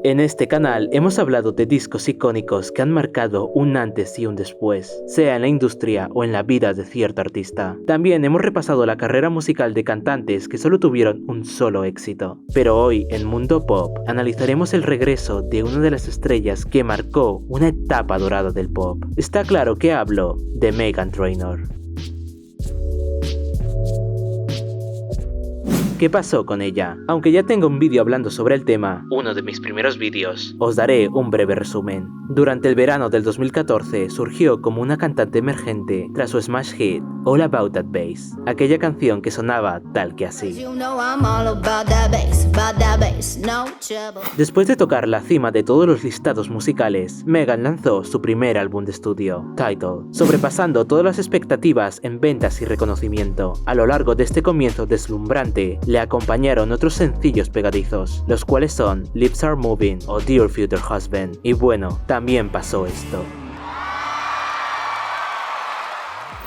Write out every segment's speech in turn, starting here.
En este canal hemos hablado de discos icónicos que han marcado un antes y un después, sea en la industria o en la vida de cierto artista. También hemos repasado la carrera musical de cantantes que solo tuvieron un solo éxito. Pero hoy, en Mundo Pop, analizaremos el regreso de una de las estrellas que marcó una etapa dorada del pop. Está claro que hablo de Meghan Trainor. ¿Qué pasó con ella? Aunque ya tengo un vídeo hablando sobre el tema, uno de mis primeros vídeos, os daré un breve resumen. Durante el verano del 2014 surgió como una cantante emergente tras su smash hit All About That Bass, aquella canción que sonaba tal que así. Después de tocar la cima de todos los listados musicales, Meghan lanzó su primer álbum de estudio, Tidal, sobrepasando todas las expectativas en ventas y reconocimiento. A lo largo de este comienzo deslumbrante, le acompañaron otros sencillos pegadizos, los cuales son Lips Are Moving o Dear Future Husband. Y bueno, también pasó esto.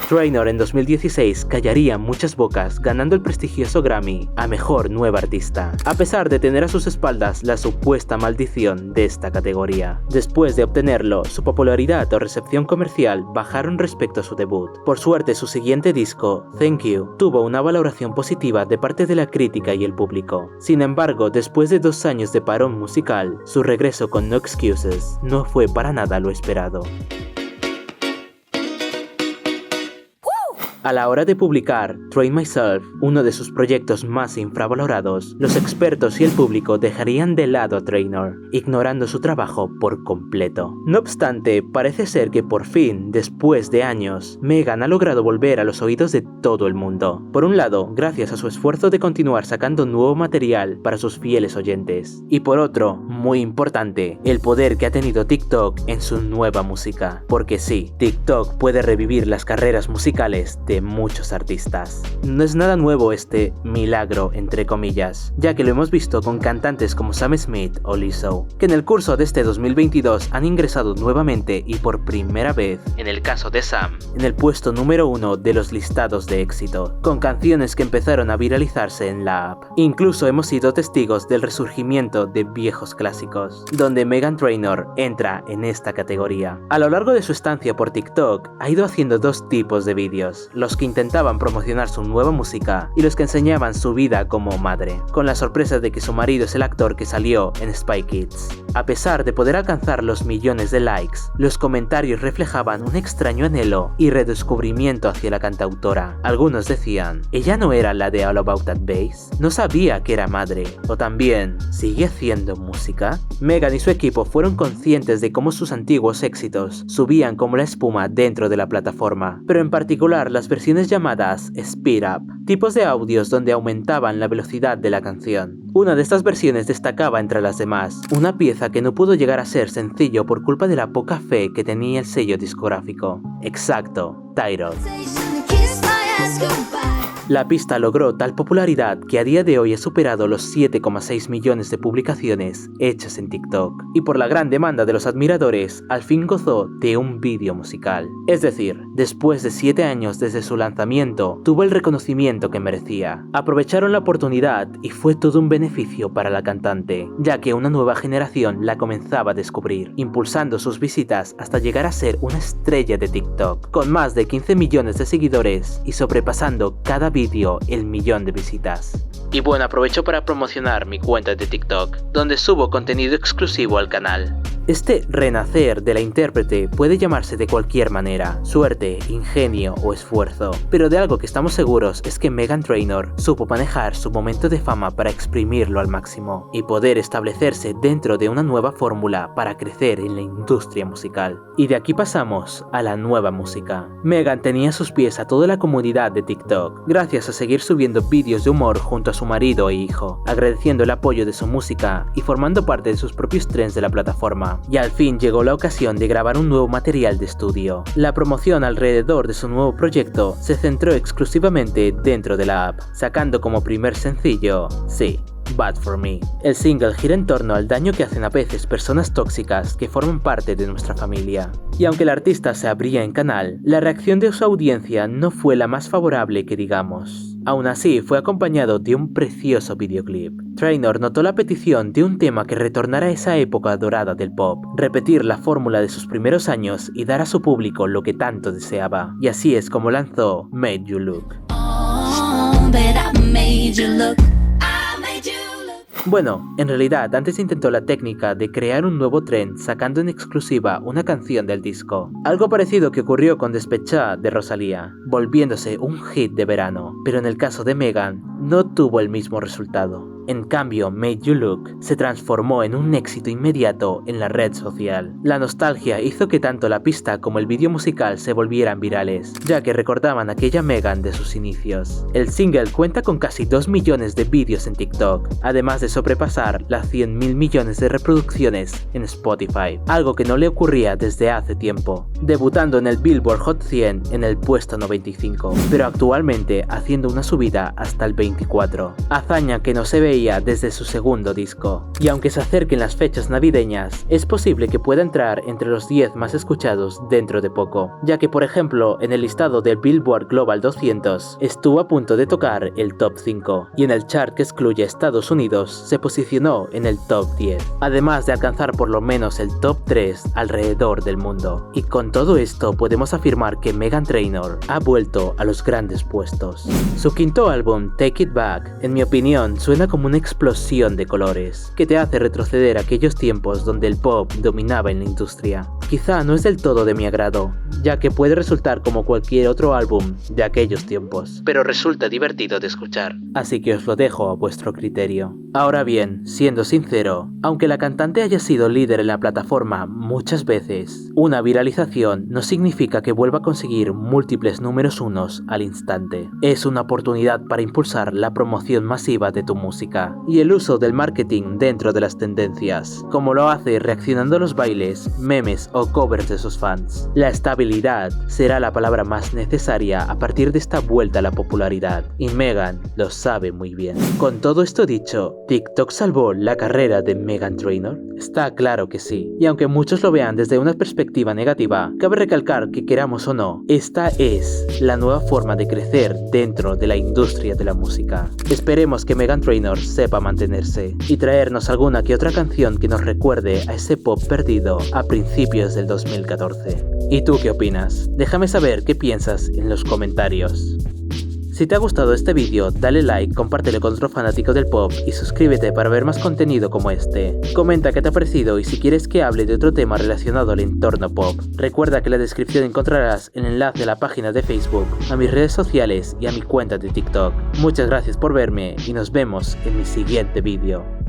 Trainor en 2016 callaría muchas bocas, ganando el prestigioso Grammy a Mejor Nueva Artista, a pesar de tener a sus espaldas la supuesta maldición de esta categoría. Después de obtenerlo, su popularidad o recepción comercial bajaron respecto a su debut. Por suerte, su siguiente disco, Thank You, tuvo una valoración positiva de parte de la crítica y el público. Sin embargo, después de 2 años de parón musical, su regreso con No Excuses no fue para nada lo esperado. A la hora de publicar Train Myself, uno de sus proyectos más infravalorados, los expertos y el público dejarían de lado a Trainor, ignorando su trabajo por completo. No obstante, parece ser que por fin, después de años, Meghan ha logrado volver a los oídos de todo el mundo. Por un lado, gracias a su esfuerzo de continuar sacando nuevo material para sus fieles oyentes. Y por otro, muy importante, el poder que ha tenido TikTok en su nueva música. Porque sí, TikTok puede revivir las carreras musicales de muchos artistas. No es nada nuevo este milagro entre comillas, ya que lo hemos visto con cantantes como Sam Smith o Lizzo, que en el curso de este 2022 han ingresado nuevamente y por primera vez, en el caso de Sam, en el puesto número 1 de los listados de éxito, con canciones que empezaron a viralizarse en la app. Incluso hemos sido testigos del resurgimiento de viejos clásicos, donde Meghan Trainor entra en esta categoría. A lo largo de su estancia por TikTok, ha ido haciendo 2 tipos de vídeos, los que intentaban promocionar su nueva música y los que enseñaban su vida como madre, con la sorpresa de que su marido es el actor que salió en Spy Kids. A pesar de poder alcanzar los millones de likes, los comentarios reflejaban un extraño anhelo y redescubrimiento hacia la cantautora. Algunos decían, ¿ella no era la de All About That Bass? ¿No sabía que era madre? O también, ¿sigue haciendo música? Meghan y su equipo fueron conscientes de cómo sus antiguos éxitos subían como la espuma dentro de la plataforma, pero en particular las versiones llamadas Speed Up, tipos de audios donde aumentaban la velocidad de la canción. Una de estas versiones destacaba entre las demás, una pieza que no pudo llegar a ser sencillo por culpa de la poca fe que tenía el sello discográfico. Exacto, Tidal. La pista logró tal popularidad que a día de hoy ha superado los 7,6 millones de publicaciones hechas en TikTok, y por la gran demanda de los admiradores, al fin gozó de un vídeo musical. Es decir, después de 7 años desde su lanzamiento, tuvo el reconocimiento que merecía. Aprovecharon la oportunidad y fue todo un beneficio para la cantante, ya que una nueva generación la comenzaba a descubrir, impulsando sus visitas hasta llegar a ser una estrella de TikTok, con más de 15 millones de seguidores y sobrepasando cada vídeo el 1.000.000 de visitas. Y bueno, aprovecho para promocionar mi cuenta de TikTok, donde subo contenido exclusivo al canal. Este renacer de la intérprete puede llamarse de cualquier manera, suerte, ingenio o esfuerzo, pero de algo que estamos seguros es que Meghan Trainor supo manejar su momento de fama para exprimirlo al máximo y poder establecerse dentro de una nueva fórmula para crecer en la industria musical. Y de aquí pasamos a la nueva música. Meghan tenía a sus pies a toda la comunidad de TikTok, gracias a seguir subiendo vídeos de humor junto a su marido e hijo, agradeciendo el apoyo de su música y formando parte de sus propios trends de la plataforma. Y al fin llegó la ocasión de grabar un nuevo material de estudio. La promoción alrededor de su nuevo proyecto se centró exclusivamente dentro de la app, sacando como primer sencillo, sí, Bad For Me. El single gira en torno al daño que hacen a veces personas tóxicas que forman parte de nuestra familia. Y aunque el artista se abría en canal, la reacción de su audiencia no fue la más favorable que digamos. Aún así, fue acompañado de un precioso videoclip. Trainor notó la petición de un tema que retornara a esa época dorada del pop, repetir la fórmula de sus primeros años y dar a su público lo que tanto deseaba. Y así es como lanzó Made You Look. Bueno, en realidad antes intentó la técnica de crear un nuevo trend sacando en exclusiva una canción del disco. Algo parecido que ocurrió con Despechá de Rosalía, volviéndose un hit de verano, pero en el caso de Megan no tuvo el mismo resultado. En cambio, Made You Look se transformó en un éxito inmediato en la red social. La nostalgia hizo que tanto la pista como el vídeo musical se volvieran virales, ya que recordaban a aquella Megan de sus inicios. El single cuenta con casi 2 millones de vídeos en TikTok, además de sobrepasar las 100.000 millones de reproducciones en Spotify, algo que no le ocurría desde hace tiempo, debutando en el Billboard Hot 100 en el puesto 95, pero actualmente haciendo una subida hasta el 24, hazaña que no se veía desde su segundo disco. Y aunque se acerquen las fechas navideñas, es posible que pueda entrar entre los 10 más escuchados dentro de poco, ya que por ejemplo en el listado del Billboard Global 200 estuvo a punto de tocar el top 5, y en el chart que excluye a Estados Unidos se posicionó en el top 10, además de alcanzar por lo menos el top 3 alrededor del mundo. Y con todo esto podemos afirmar que Meghan Trainor ha vuelto a los grandes puestos. Su quinto álbum, Take It Back, en mi opinión suena como una explosión de colores, que te hace retroceder a aquellos tiempos donde el pop dominaba en la industria. Quizá no es del todo de mi agrado, ya que puede resultar como cualquier otro álbum de aquellos tiempos, pero resulta divertido de escuchar, así que os lo dejo a vuestro criterio. Ahora bien, siendo sincero, aunque la cantante haya sido líder en la plataforma muchas veces, una viralización no significa que vuelva a conseguir múltiples números unos al instante. Es una oportunidad para impulsar la promoción masiva de tu música y el uso del marketing dentro de las tendencias, como lo hace reaccionando a los bailes, memes o covers de sus fans. La estabilidad será la palabra más necesaria a partir de esta vuelta a la popularidad, y Megan lo sabe muy bien. Con todo esto dicho, ¿TikTok salvó la carrera de Meghan Trainor? Está claro que sí, y aunque muchos lo vean desde una perspectiva negativa, cabe recalcar que queramos o no, esta es la nueva forma de crecer dentro de la industria de la música. Esperemos que Meghan Trainor sepa mantenerse y traernos alguna que otra canción que nos recuerde a ese pop perdido a principios del 2014. ¿Y tú qué opinas? Déjame saber qué piensas en los comentarios. Si te ha gustado este vídeo, dale like, compártelo con otro fanático del pop y suscríbete para ver más contenido como este. Comenta qué te ha parecido y si quieres que hable de otro tema relacionado al entorno pop. Recuerda que en la descripción encontrarás el enlace a la página de Facebook, a mis redes sociales y a mi cuenta de TikTok. Muchas gracias por verme y nos vemos en mi siguiente vídeo.